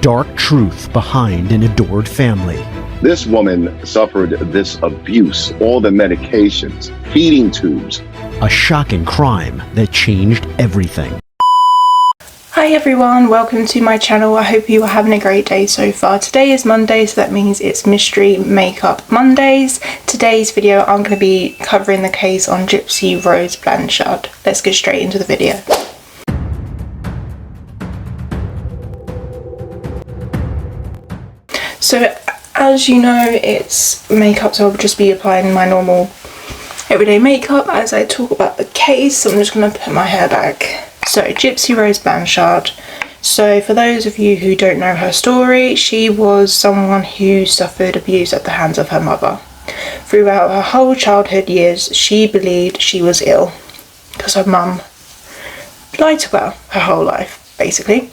dark truth behind an adored family. This woman suffered this abuse, all the medications, feeding tubes. A shocking crime that changed everything. Hi everyone, welcome to my channel. I hope you are having a great day so far. Today is Monday, so that means it's Mystery Makeup Mondays. Today's video I'm going to be covering the case on Gypsy Rose Blanchard. Let's get straight into the video. So as you know, it's makeup, so I'll just be applying my normal everyday makeup as I talk about the case. I'm just going to put my hair back. So Gypsy Rose Blanchard. So for those of you who don't know her story, she was someone who suffered abuse at the hands of her mother. Throughout her whole childhood years, she believed she was ill because her mum lied to her whole life, basically.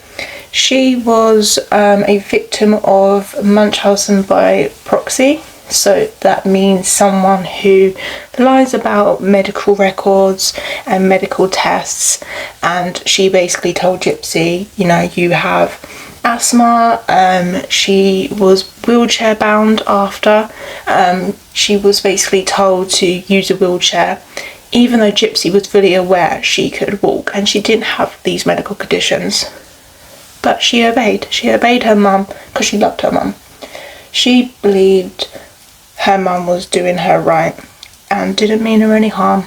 She was a victim of Munchausen by Proxy. So that means someone who lies about medical records and medical tests, and she basically told Gypsy, you know, you have asthma. She was wheelchair bound after. She was basically told to use a wheelchair, even though Gypsy was fully aware she could walk and she didn't have these medical conditions. But she obeyed. She obeyed her mum because she loved her mum. She believed her mum was doing her right and didn't mean her any harm,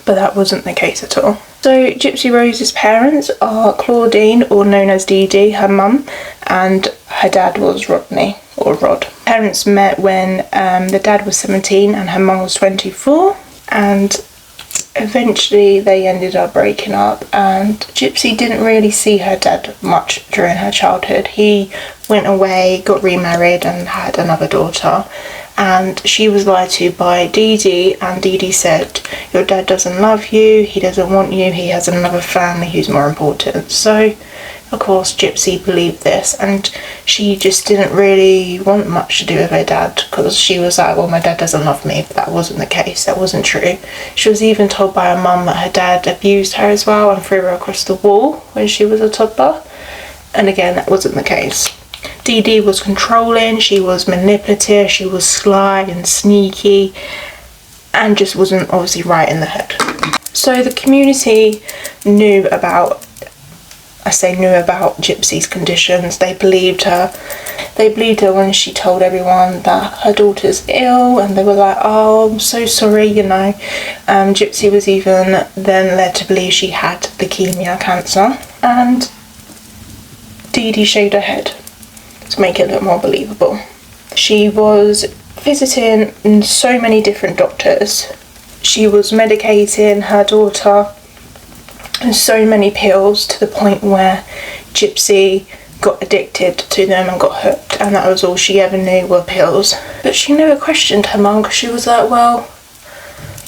but that wasn't the case at all. So Gypsy Rose's parents are Claudine, or known as Dee Dee, her mum, and her dad was Rodney, or Rod. Parents met when the dad was 17 and her mum was 24, and eventually they ended up breaking up, and Gypsy didn't really see her dad much during her childhood. He went away, got remarried and had another daughter, and she was lied to by Dee Dee, and Dee Dee said, your dad doesn't love you, he doesn't want you, he has another family who's more important. So of course Gypsy believed this, and she just didn't really want much to do with her dad because she was like, well, my dad doesn't love me. But that wasn't the case, that wasn't true. She was even told by her mum that her dad abused her as well and threw her across the wall when she was a toddler, and again, that wasn't the case. Dee Dee was controlling, she was manipulative, she was sly and sneaky, and just wasn't obviously right in the head. So the community knew about Gypsy's conditions. They believed her. They believed her when she told everyone that her daughter's ill, and they were like, oh, I'm so sorry, you know. Gypsy was even then led to believe she had leukemia, cancer, and Dee Dee shaved her head to make it look more believable. She was visiting so many different doctors. She was medicating her daughter and so many pills to the point where Gypsy got addicted to them and got hooked, and that was all she ever knew were pills. But she never questioned her mum because she was like, well,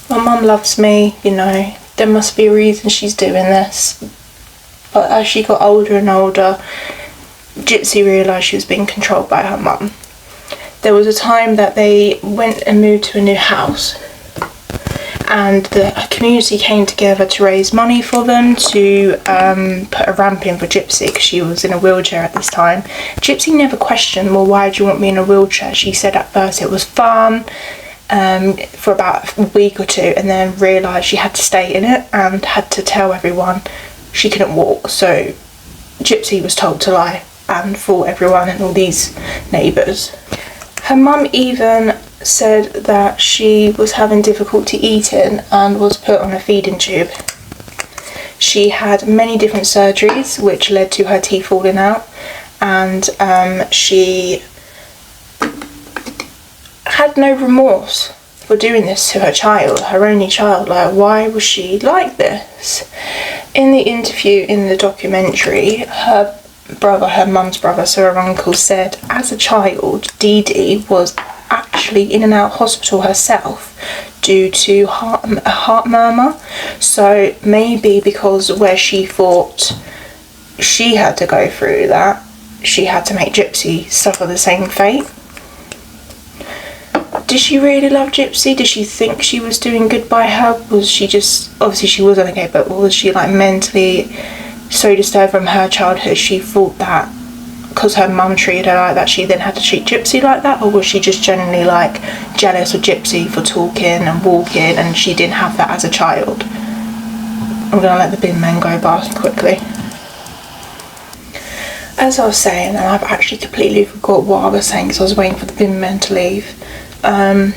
my mum loves me, you know, there must be a reason she's doing this. But as she got older and older, Gypsy realised she was being controlled by her mum. There was a time that they went and moved to a new house, and the community came together to raise money for them to put a ramp in for Gypsy because she was in a wheelchair at this time. Gypsy never questioned, well, why do you want me in a wheelchair? She said at first it was fun for about a week or two, and then realised she had to stay in it and had to tell everyone she couldn't walk. So Gypsy was told to lie and fool everyone and all these neighbours. Her mum even said that she was having difficulty eating and was put on a feeding tube. She had many different surgeries which led to her teeth falling out, and she had no remorse for doing this to her child, her only child. Like, why was she like this? In the interview in the documentary, her brother, her mum's brother, so her uncle, said as a child Dee Dee was actually in and out of hospital herself due to a heart murmur. So maybe because where she thought she had to go through that, she had to make Gypsy suffer the same fate. Did she really love Gypsy? Did she think she was doing good by her? Was she just, obviously she wasn't okay, but was she like mentally so disturbed from her childhood she thought that because her mum treated her like that, she then had to treat Gypsy like that? Or was she just generally like jealous of Gypsy for talking and walking, and she didn't have that as a child? I'm gonna let the bin men go past quickly. As I was saying, and I've actually completely forgot what I was saying because I was waiting for the bin men to leave. For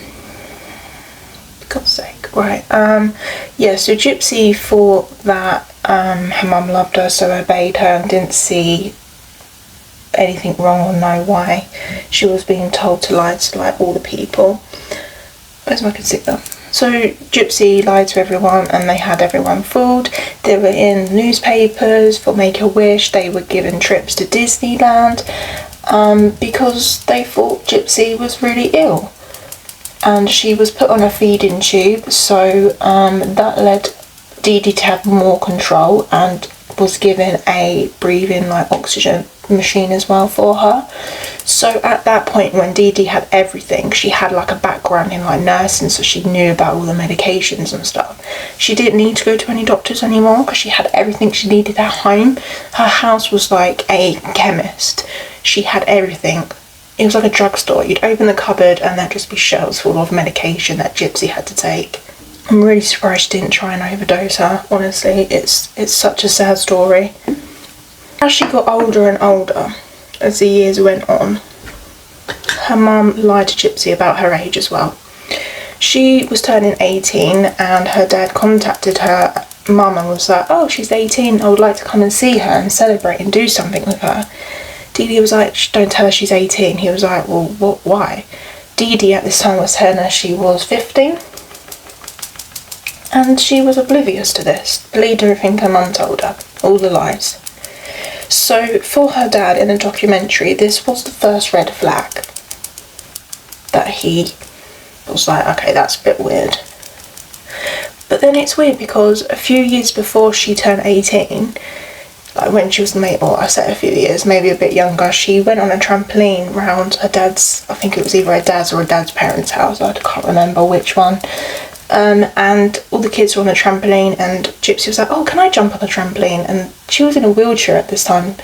God's sake, right. Yeah, so Gypsy thought that her mum loved her, so obeyed her, and didn't see anything wrong or know why she was being told to lie to like all the people. Where's my concealer? So Gypsy lied to everyone, and they had everyone fooled. They were in newspapers for Make-A-Wish. They were given trips to Disneyland because they thought Gypsy was really ill, and she was put on a feeding tube. So that led Dee Dee to have more control, and was given a breathing like oxygen machine as well for her. So at that point, when Dee Dee had everything, she had like a background in like nursing, so she knew about all the medications and stuff. She didn't need to go to any doctors anymore because she had everything she needed at home. Her house was like a chemist. She had everything. It was like a drugstore. You'd open the cupboard and there'd just be shelves full of medication that Gypsy had to take. I'm really surprised she didn't try and overdose her, honestly. It's such a sad story. As she got older and older, as the years went on, her mum lied to Gypsy about her age as well. She was turning 18 and her dad contacted her mum and was like, oh, she's 18, I would like to come and see her and celebrate and do something with her. Dee Dee was like, don't tell her she's 18. He was like, well, why? Dee Dee at this time was telling her she was 15. And she was oblivious to this, believed everything her mum told her, all the lies. So for her dad in a documentary, this was the first red flag that he was like, okay, that's a bit weird. But then it's weird because a few years before she turned 18, like when she was I said a few years, maybe a bit younger, she went on a trampoline round her dad's, I think it was either her dad's or her dad's parents' house, I can't remember which one. And all the kids were on the trampoline, and Gypsy was like, oh, can I jump on the trampoline? And she was in a wheelchair at this time.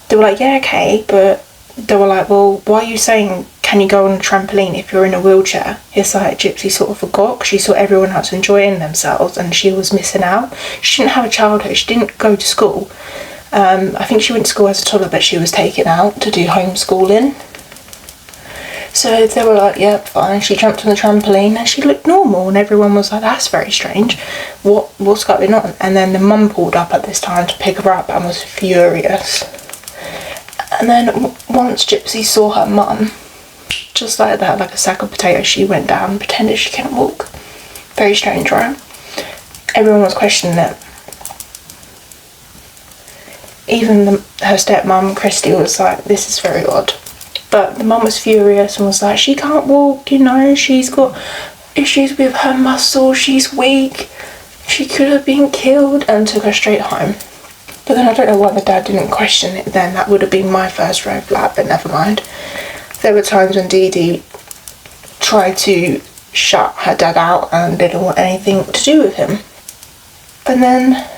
They were like, yeah, okay, but they were like, well, why are you saying can you go on a trampoline if you're in a wheelchair? It's like Gypsy sort of forgot because she saw everyone else enjoying themselves and she was missing out. She didn't have a childhood, she didn't go to school. I think she went to school as a toddler, but she was taken out to do homeschooling. So they were like, yep, fine. She jumped on the trampoline and she looked normal, and everyone was like, that's very strange. What's going on? And then the mum pulled up at this time to pick her up and was furious. And then once Gypsy saw her mum, just like that, like a sack of potatoes, she went down, pretended she couldn't walk. Very strange, right? Everyone was questioning it. Even her stepmom, Christy, was like, this is very odd. But the mum was furious and was like, she can't walk, you know, she's got issues with her muscles, she's weak, she could have been killed, and took her straight home. But then I don't know why the dad didn't question it then. That would have been my first red flag, but never mind. There were times when Dee Dee tried to shut her dad out and didn't want anything to do with him. And then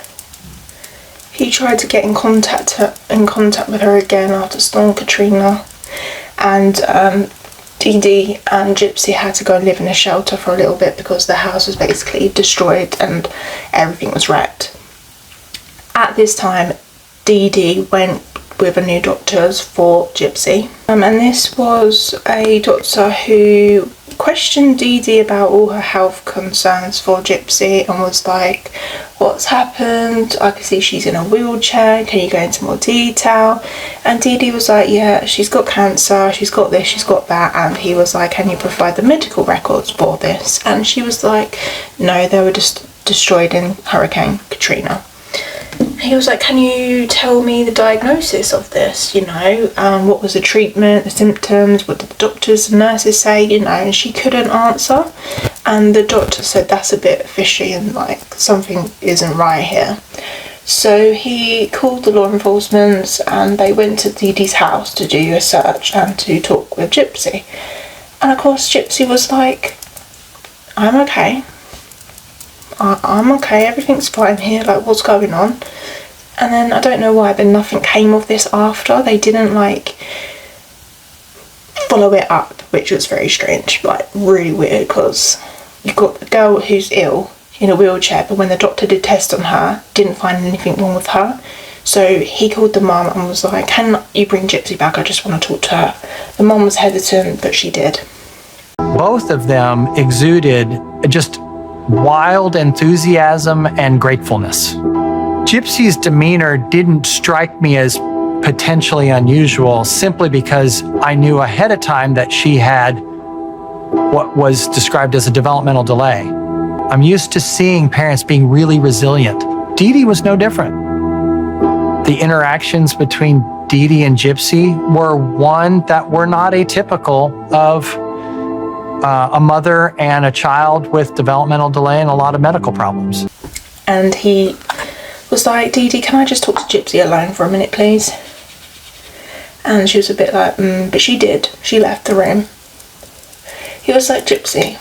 he tried to get in contact with her again after Storm Katrina. And Dee Dee and Gypsy had to go and live in a shelter for a little bit because the house was basically destroyed and everything was wrecked. At this time, Dee Dee went with a new doctor for Gypsy. And this was a doctor who questioned Dee Dee about all her health concerns for Gypsy and was like, what's happened? I can see she's in a wheelchair, can you go into more detail? And Dee Dee was like, yeah, she's got cancer, she's got this, she's got that. And he was like, can you provide the medical records for this? And she was like, no, they were just destroyed in Hurricane Katrina. He was like, can you tell me the diagnosis of this, you know, what was the treatment, the symptoms, what did the doctors and nurses say, you know, and she couldn't answer. And the doctor said, that's a bit fishy and like something isn't right here. So he called the law enforcement and they went to Dee Dee's house to do a search and to talk with Gypsy. And of course Gypsy was like, I'm okay. I'm okay, everything's fine here, like what's going on? And then I don't know why, but nothing came of this after. They didn't like follow it up, which was very strange, like really weird, because you've got a girl who's ill in a wheelchair, but when the doctor did test on her, didn't find anything wrong with her. So he called the mum and was like, can you bring Gypsy back? I just want to talk to her. The mum was hesitant, but she did. Both of them exuded just wild enthusiasm and gratefulness. Gypsy's demeanor didn't strike me as potentially unusual simply because I knew ahead of time that she had what was described as a developmental delay. I'm used to seeing parents being really resilient. Dee Dee was no different. The interactions between Dee Dee and Gypsy were one that were not atypical of a mother and a child with developmental delay and a lot of medical problems. And he was like, Dee Dee, can I just talk to Gypsy alone for a minute, please? And she was a bit like, but she did. She left the room. He was like, Gypsy,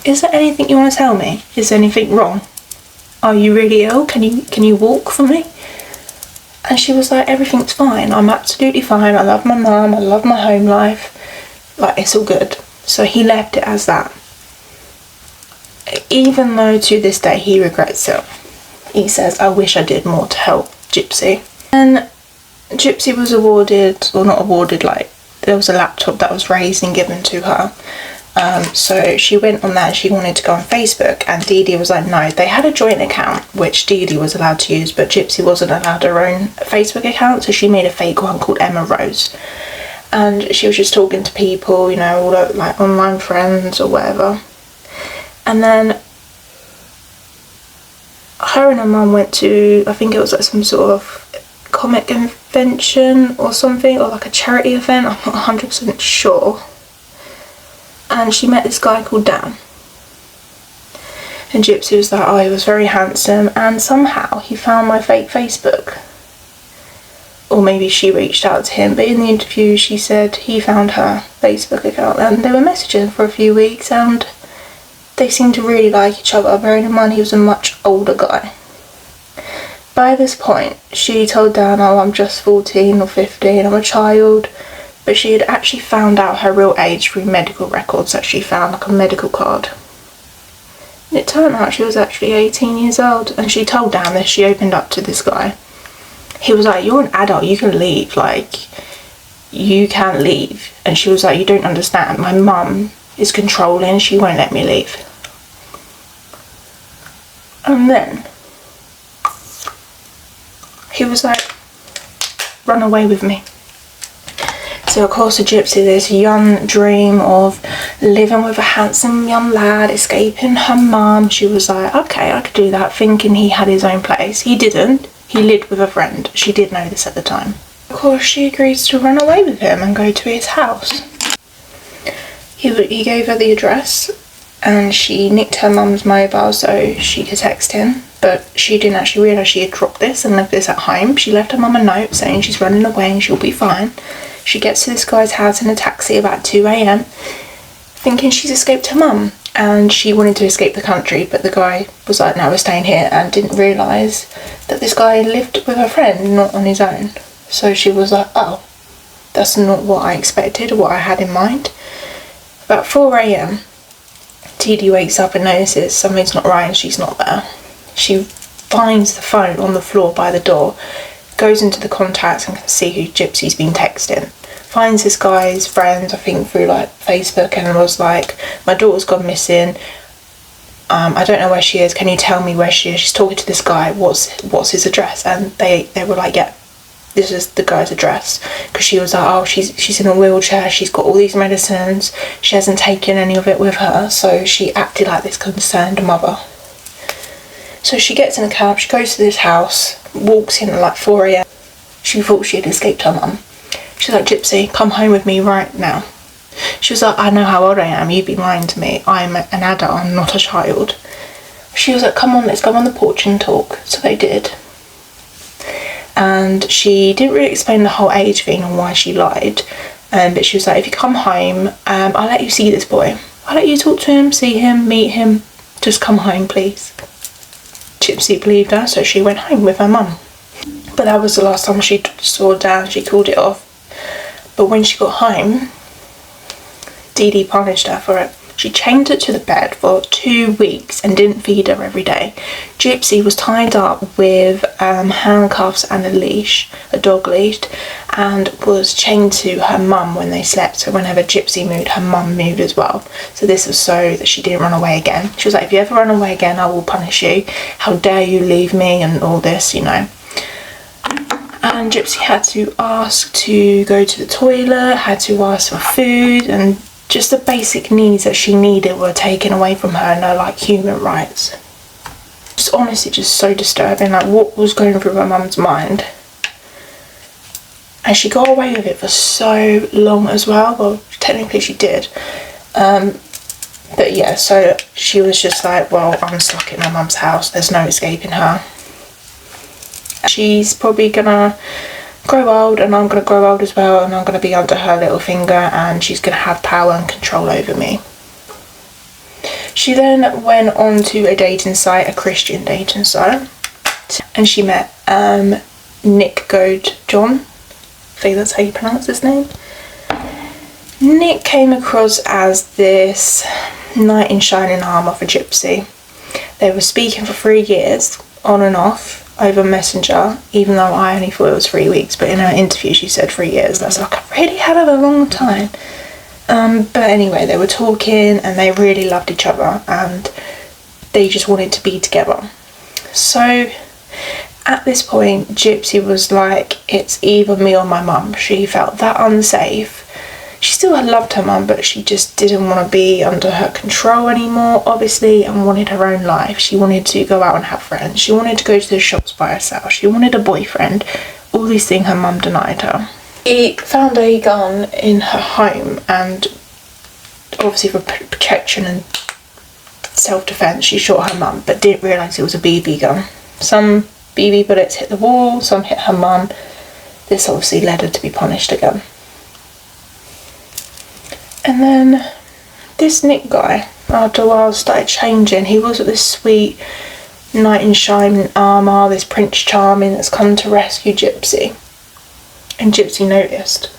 is there anything you want to tell me? Is there anything wrong? Are you really ill? Can you walk for me? And she was like, everything's fine. I'm absolutely fine. I love my mum. I love my home life. Like, it's all good. So he left it as that. Even though to this day he regrets it. He says, I wish I did more to help Gypsy. And Gypsy was awarded, or not awarded, like, there was a laptop that was raised and given to her. So she went on that and she wanted to go on Facebook, and Dee Dee was like, no. They had a joint account which Dee Dee was allowed to use, but Gypsy wasn't allowed her own Facebook account, so she made a fake one called Emma Rose. And she was just talking to people, you know, all the, like, online friends or whatever. And then her and her mum went to, I think it was like some sort of comic convention or something, or like a charity event, I'm not 100% sure. And she met this guy called Dan. And Gypsy was like, oh, he was very handsome, and somehow he found my fake Facebook. Or maybe she reached out to him, but in the interview she said he found her Facebook account, and they were messaging for a few weeks, and they seemed to really like each other, bearing in mind he was a much older guy. By this point, she told Dan, oh, I'm just 14 or 15, I'm a child. But she had actually found out her real age through medical records that she found, like a medical card. And it turned out she was actually 18 years old, and she told Dan this, she opened up to this guy. He was like, you're an adult, you can leave, like, you can't leave. And she was like, you don't understand, my mum is controlling, she won't let me leave. And then he was like, run away with me. So of course, a Gypsy, this young dream of living with a handsome young lad, escaping her mum. She was like, okay, I could do that, thinking he had his own place. He didn't. He lived with a friend. She did know this at the time. Of course, she agrees to run away with him and go to his house. He gave her the address, and she nicked her mum's mobile so she could text him. But she didn't actually realise she had dropped this and left this at home. She left her mum a note saying she's running away and she'll be fine. She gets to this guy's house in a taxi about 2 a.m, thinking she's escaped her mum. And she wanted to escape the country, but the guy was like, no, we're staying here, and didn't realise that this guy lived with a friend, not on his own. So she was like, oh, that's not what I expected or what I had in mind. About 4 a.m, Dee Dee wakes up and notices something's not right and she's not there. She finds the phone on the floor by the door, goes into the contacts and can see who Gypsy's been texting. Finds this guy's friends, I think through like Facebook, and was like, my daughter's gone missing. I don't know where she is. Can you tell me where she is? She's talking to this guy. What's his address? And they were like, yeah, this is the guy's address. Because she was like, oh, she's in a wheelchair. She's got all these medicines. She hasn't taken any of it with her. So she acted like this concerned mother. So she gets in a cab, she goes to this house, walks in at like 4 a.m. She thought she had escaped her mum. She's like, Gypsy, come home with me right now. She was like, I know how old I am, you've been lying to me. I'm an adult, I'm not a child. She was like, come on, let's go on the porch and talk. So they did. And she didn't really explain the whole age thing and why she lied. But she was like, if you come home, I'll let you see this boy. I'll let you talk to him, see him, meet him. Just come home, please. Gypsy believed her, so she went home with her mum. But that was the last time she saw Dan. She called it off. But when she got home, Dee Dee punished her for it. She chained her to the bed for 2 weeks and didn't feed her every day. Gypsy was tied up with handcuffs and a dog leash, and was chained to her mum when they slept. So whenever Gypsy moved, her mum moved as well. So this was so that she didn't run away again. She was like, if you ever run away again, I will punish you. How dare you leave me, and all this, you know. And Gypsy had to ask to go to the toilet, had to ask for food, and just the basic needs that she needed were taken away from her, and her like human rights. Just honestly just so disturbing, like what was going through her mum's mind. And she got away with it for so long as well. Well, technically she did. But yeah, so she was just like, well, I'm stuck in my mum's house, there's no escaping her. She's probably gonna grow old, and I'm gonna grow old as well, and I'm gonna be under her little finger, and she's gonna have power and control over me. She then went on to a dating site, a Christian dating site, and she met Nick Goad John. I think that's how you pronounce his name. Nick came across as this knight in shining armour for Gypsy. They were speaking for 3 years, on and off, over Messenger, even though I only thought it was 3 weeks, but in her interview she said 3 years. That's like a really hell of a long time. But anyway, they were talking and they really loved each other, and they just wanted to be together. So at this point, Gypsy was like, it's either me or my mum. She felt that unsafe. She still had loved her mum, but she just didn't want to be under her control anymore, obviously, and wanted her own life. She wanted to go out and have friends. She wanted to go to the shops by herself. She wanted a boyfriend. All these things her mum denied her. He found a gun in her home, and obviously for protection and self-defense, she shot her mum, but didn't realise it was a BB gun. Some BB bullets hit the wall, some hit her mum. This obviously led her to be punished again. And then this Nick guy, after a while, started changing. He was this sweet knight in shining armour, this Prince Charming that's come to rescue Gypsy. And Gypsy noticed.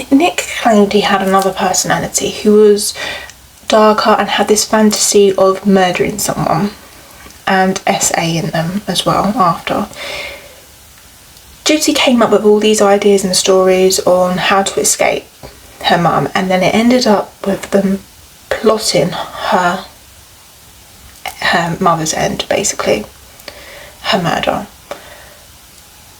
Nick claimed he had another personality who was darker and had this fantasy of murdering someone, and SA-ing them as well after. Gypsy came up with all these ideas and stories on how to escape her mum, and then it ended up with them plotting her mother's end, basically, her murder.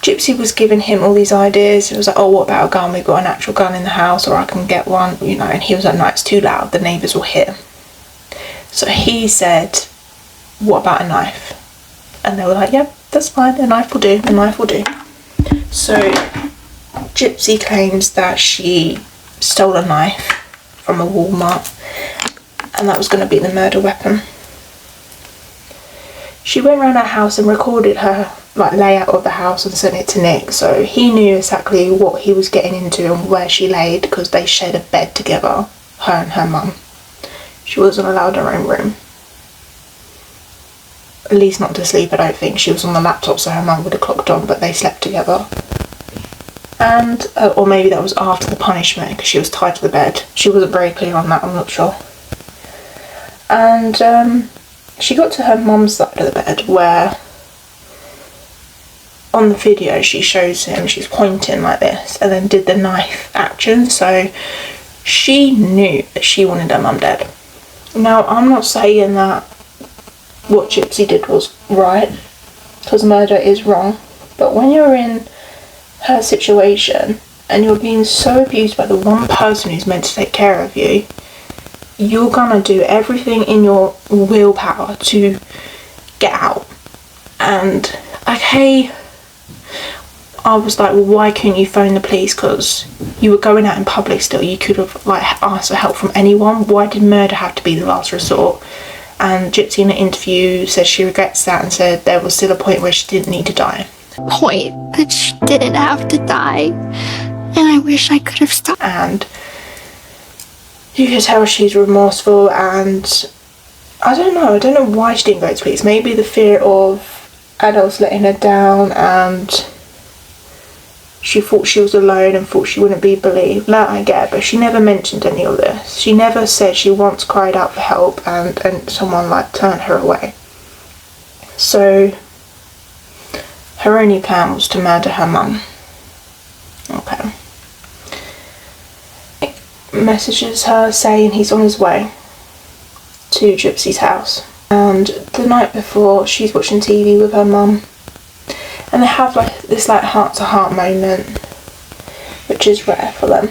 Gypsy was giving him all these ideas. It was like, oh, what about a gun? We've got an actual gun in the house, or I can get one, you know. And he was like, no, it's too loud, the neighbours will hear. So he said, what about a knife? And they were like, yep, that's fine, a knife will do, a knife will do. So Gypsy claims that she stole a knife from a Walmart, and that was going to be the murder weapon. She went around her house and recorded her layout of the house and sent it to Nick, so he knew exactly what he was getting into and where she laid, because they shared a bed together, her and her mum. She wasn't allowed her own room. At least not to sleep, I don't think. She was on the laptop, so her mum would have clocked on, but they slept together. And, or maybe that was after the punishment, because she was tied to the bed. She wasn't very clear on that, I'm not sure. And she got to her mum's side of the bed, where on the video she shows him, she's pointing like this, and then did the knife action, so she knew that she wanted her mum dead. Now, I'm not saying that what Gypsy did was right, because murder is wrong, but when you're in her situation and you're being so abused by the one person who's meant to take care of you, you're gonna do everything in your willpower to get out. And okay, I was like, well, why couldn't you phone the police? Because you were going out in public still, you could have asked for help from anyone. Why did murder have to be the last resort? And Gypsy in an interview said she regrets that, and said there was still a point where she didn't need to die. Point that she didn't have to die, and I wish I could have stopped. And you could tell she's remorseful, and I don't know why she didn't go to police. Maybe the fear of adults letting her down, and she thought she was alone and thought she wouldn't be believed. That I get, but she never mentioned any of this. She never said she once cried out for help and someone like turned her away. So her only plan was to murder her mum. Okay. Messages her saying he's on his way to Gypsy's house. And the night before, she's watching TV with her mum. And they have like this like heart-to-heart moment, which is rare for them.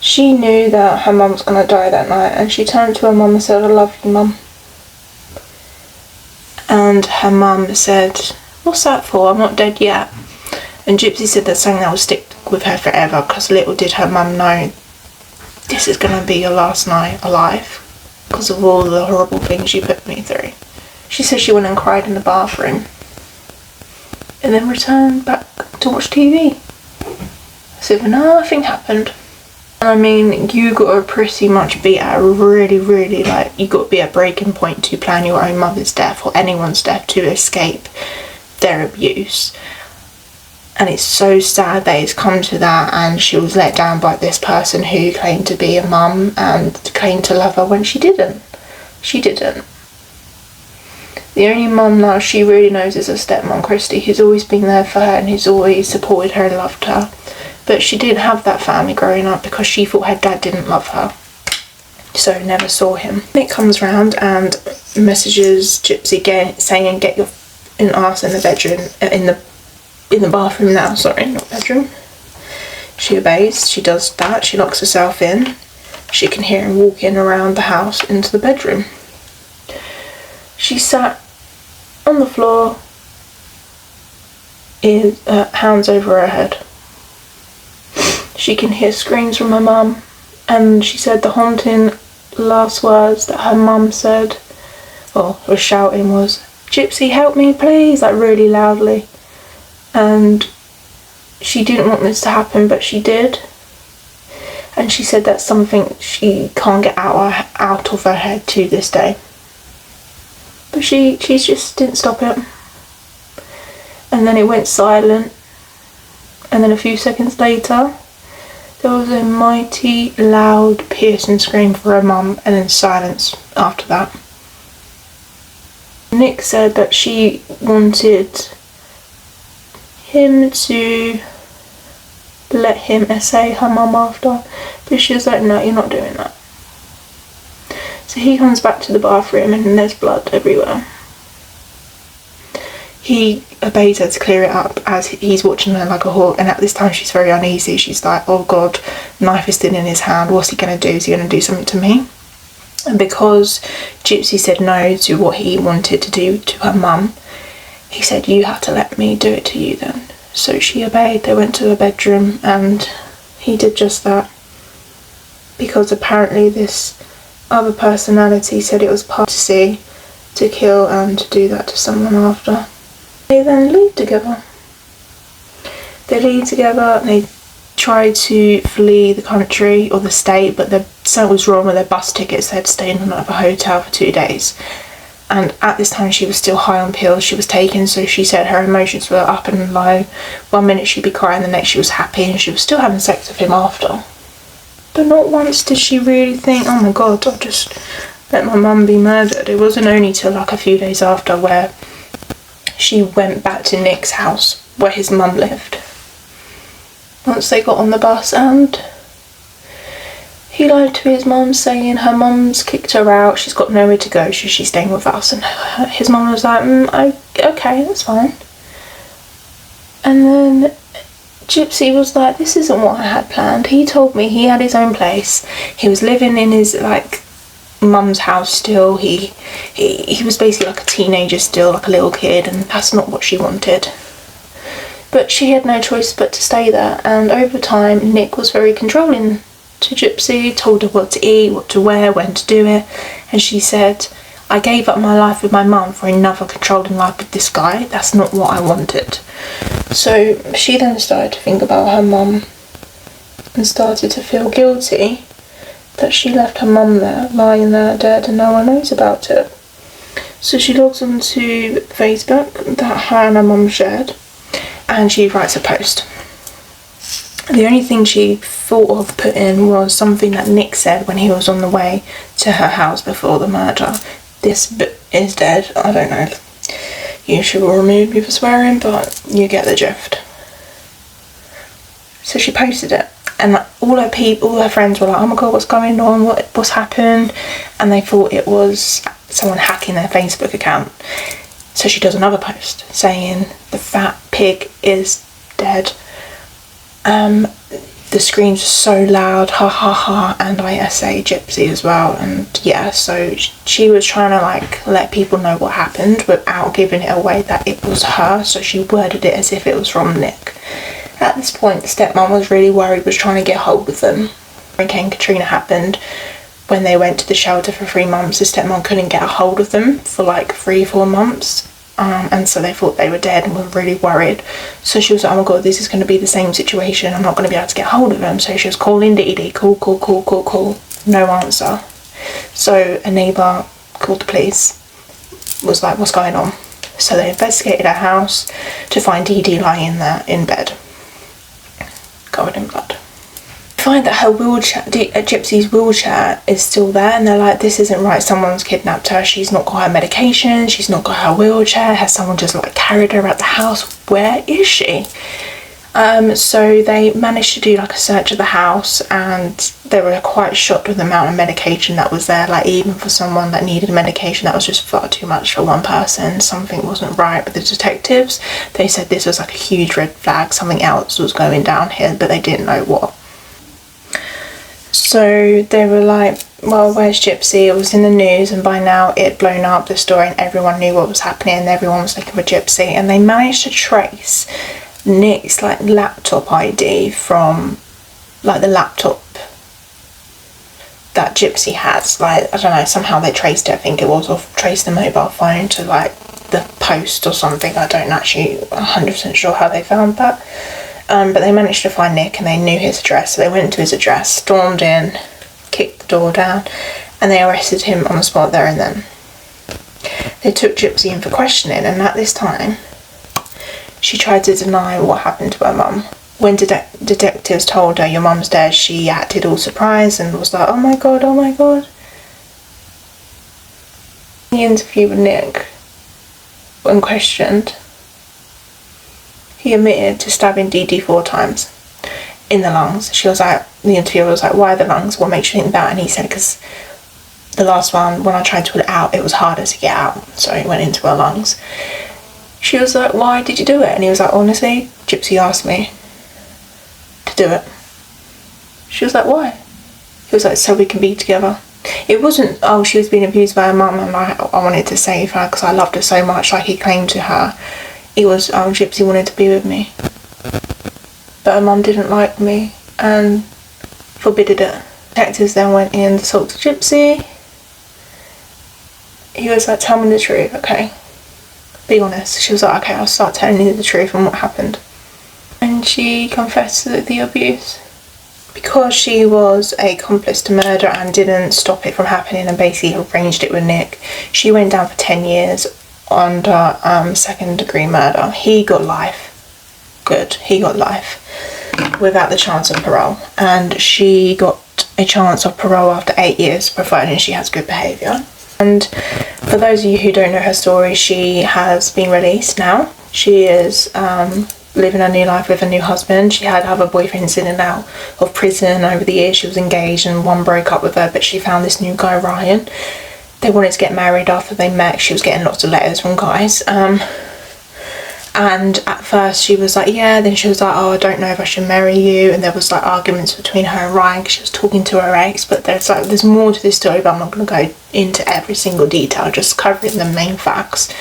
She knew that her mum was going to die that night, and she turned to her mum and said, "I love you, mum." And her mum said, "What's that for? I'm not dead yet." And Gypsy said that's something that will stick with her forever, because little did her mum know this is going to be your last night alive because of all the horrible things you put me through. She said she went and cried in the bathroom and then returned back to watch TV. So nothing happened. And I mean, you got to pretty much be at a really like, you got to be at breaking point to plan your own mother's death or anyone's death to escape their abuse. And it's so sad that it's come to that, and she was let down by this person who claimed to be a mum and claimed to love her when she didn't. She didn't. The only mum now she really knows is her stepmom, Christy, who's always been there for her and who's always supported her and loved her. But she didn't have that family growing up because she thought her dad didn't love her. So never saw him. Nick comes round and messages Gypsy again saying, "Get your ass in the bedroom, in the bathroom now, sorry, not bedroom." She obeys, she does that, she locks herself in. She can hear him walking around the house into the bedroom. She sat on the floor, hands over her head. She can hear screams from her mum, and she said the haunting last words that her mum said, or was shouting, was, "Gypsy, help me, please," like really loudly. And she didn't want this to happen, but she did. And she said that's something she can't get out of her head to this day. But she just didn't stop it. And then it went silent. And then a few seconds later, there was a mighty, loud, piercing scream for her mum, and then silence after that. Nick said that she wanted him to let him essay her mum after, but she was like, "No, you're not doing that." So he comes back to the bathroom and there's blood everywhere. He obeys her to clear it up as he's watching her like a hawk, and at this time she's very uneasy. She's like, "Oh God, knife is still in his hand, what's he going to do? Is he going to do something to me?" And because Gypsy said no to what he wanted to do to her mum, he said, "You have to let me do it to you then." So she obeyed. They went to her bedroom and he did just that, because apparently this other personality said it was part to kill and to do that to someone after. They then leave together. They tried to flee the country or the state, but something was wrong with their bus tickets. They had to stay in another hotel for 2 days. And at this time she was still high on pills she was taking, so she said her emotions were up and low. One minute she'd be crying, the next she was happy, and she was still having sex with him after. But not once did she really think, "Oh my God, I'll just let my mum be murdered." It wasn't only till like a few days after where she went back to Nick's house where his mum lived. Once they got on the bus, and he lied to his mum saying her mum's kicked her out, she's got nowhere to go, so she's staying with us. And his mum was like, "Okay, that's fine." And then Gypsy was like, "This isn't what I had planned. He told me he had his own place. He was living in his like mum's house still. He was basically like a teenager still, like a little kid, and that's not what she wanted." But she had no choice but to stay there, and over time Nick was very controlling to Gypsy, told her what to eat, what to wear, when to do it, and she said, "I gave up my life with my mum for another controlling life with this guy. That's not what I wanted." So she then started to think about her mum and started to feel guilty that she left her mum there, lying there dead, and no one knows about it. So she logs onto Facebook that her and her mum shared, and she writes a post. The only thing she thought of putting was something that Nick said when he was on the way to her house before the murder. This is dead. I don't know. YouTube will remove me for swearing, but you get the drift. So she posted it, and all her friends were like, oh my god, what's going on, what's happened? And they thought it was someone hacking their Facebook account. So she does another post saying the fat pig is dead. The screams are so loud, ha ha ha, and I say Gypsy as well. And yeah, so she was trying to like let people know what happened without giving it away that it was her, so she worded it as if it was from Nick. At this point, the stepmom was really worried, was trying to get hold of them. Hurricane Katrina happened. When they went to the shelter for 3 months, the stepmom couldn't get a hold of them for like 3-4 months. And so they thought they were dead and were really worried. So she was like, oh my god, this is going to be the same situation. I'm not going to be able to get hold of them. So she was calling Dee Dee, call. No answer. So a neighbour called the police, was like, what's going on? So they investigated her house to find Dee Dee lying there in bed, covered in blood. Find that her wheelchair, Gypsy's wheelchair, is still there, and they're like, this isn't right, someone's kidnapped her, she's not got her medication, she's not got her wheelchair, has someone just like carried her out the house, where is she? So they managed to do like a search of the house, and they were quite shocked with the amount of medication that was there. Like, even for someone that needed medication, that was just far too much for one person. Something wasn't right with the detectives. They said this was like a huge red flag, something else was going down here, but they didn't know what. So they were like, well, where's Gypsy? It was in the news, and by now it had blown up, the story, and everyone knew what was happening, and everyone was looking for Gypsy. And they managed to trace Nick's like laptop ID from like the laptop that Gypsy has. Like, I don't know, somehow they traced it, I think it was, or traced the mobile phone to like the post or something. I don't actually 100% sure how they found that. But they managed to find Nick, and they knew his address, so they went to his address, stormed in, kicked the door down, and they arrested him on the spot there and then. They took Gypsy in for questioning, and at this time she tried to deny what happened to her mum. When detectives told her, your mum's dead, she acted all surprised and was like, oh my god. In the interview with Nick, when questioned, he admitted to stabbing Dee Dee 4 times in the lungs. She was like, the interviewer was like, why the lungs? What makes you think that? And he said, because the last one, when I tried to put it out, it was harder to get out, so it went into her lungs. She was like, why did you do it? And he was like, honestly, Gypsy asked me to do it. She was like, why? He was like, so we can be together. It wasn't, oh, she was being abused by her mum and I wanted to save her because I loved her so much, like he claimed to her. It was, oh, Gypsy wanted to be with me, but her mum didn't like me and forbidded it. Detectives then went in to talk to Gypsy. He was like, tell me the truth, okay? Be honest. She was like, okay, I'll start telling you the truth and what happened. And she confessed to the abuse. Because she was an accomplice to murder and didn't stop it from happening and basically arranged it with Nick, she went down for 10 years under second degree murder. He got life. Good. He got life without the chance of parole. And she got a chance of parole after 8 years, providing she has good behaviour. And for those of you who don't know her story, she has been released now. She is living a new life with a new husband. She had other boyfriends in and out of prison over the years. She was engaged and one broke up with her, but she found this new guy, Ryan. They wanted to get married after they met. She was getting lots of letters from guys. And at first she was like, yeah. Then she was like, oh, I don't know if I should marry you. And there was like arguments between her and Ryan because she was talking to her ex. But there's more to this story, but I'm not going to go into every single detail, just covering the main facts.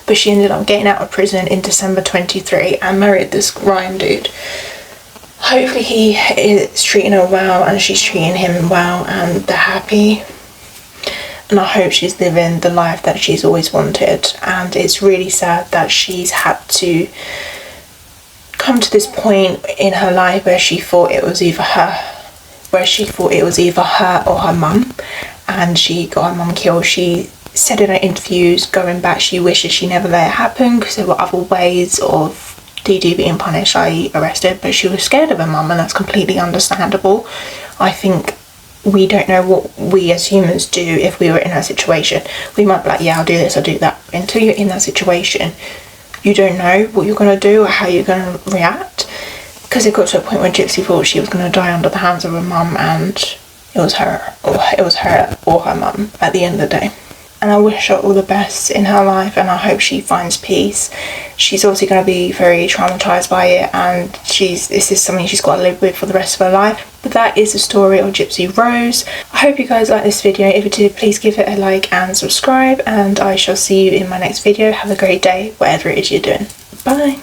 But she ended up getting out of prison in December 23 and married this Ryan dude. Hopefully he is treating her well and she's treating him well and they're happy. And I hope she's living the life that she's always wanted. And it's really sad that she's had to come to this point in her life where she thought it was either her or her mum, and she got her mum killed. She said in her interviews going back, she wishes she never let it happen because there were other ways of DD being punished, i.e. arrested, but she was scared of her mum, and that's completely understandable. I think we don't know what we as humans do if we were in her situation. We might be like, yeah, I'll do this, I'll do that. But until you're in that situation, you don't know what you're going to do or how you're going to react. Because it got to a point when Gypsy thought she was going to die under the hands of her mum, and it was her or her mum at the end of the day. And I wish her all the best in her life, and I hope she finds peace. She's obviously going to be very traumatised by it, and this is something she's got to live with for the rest of her life. But that is the story of Gypsy Rose. I hope you guys like this video. If you did, please give it a like and subscribe, and I shall see you in my next video. Have a great day, whatever it is you're doing. Bye.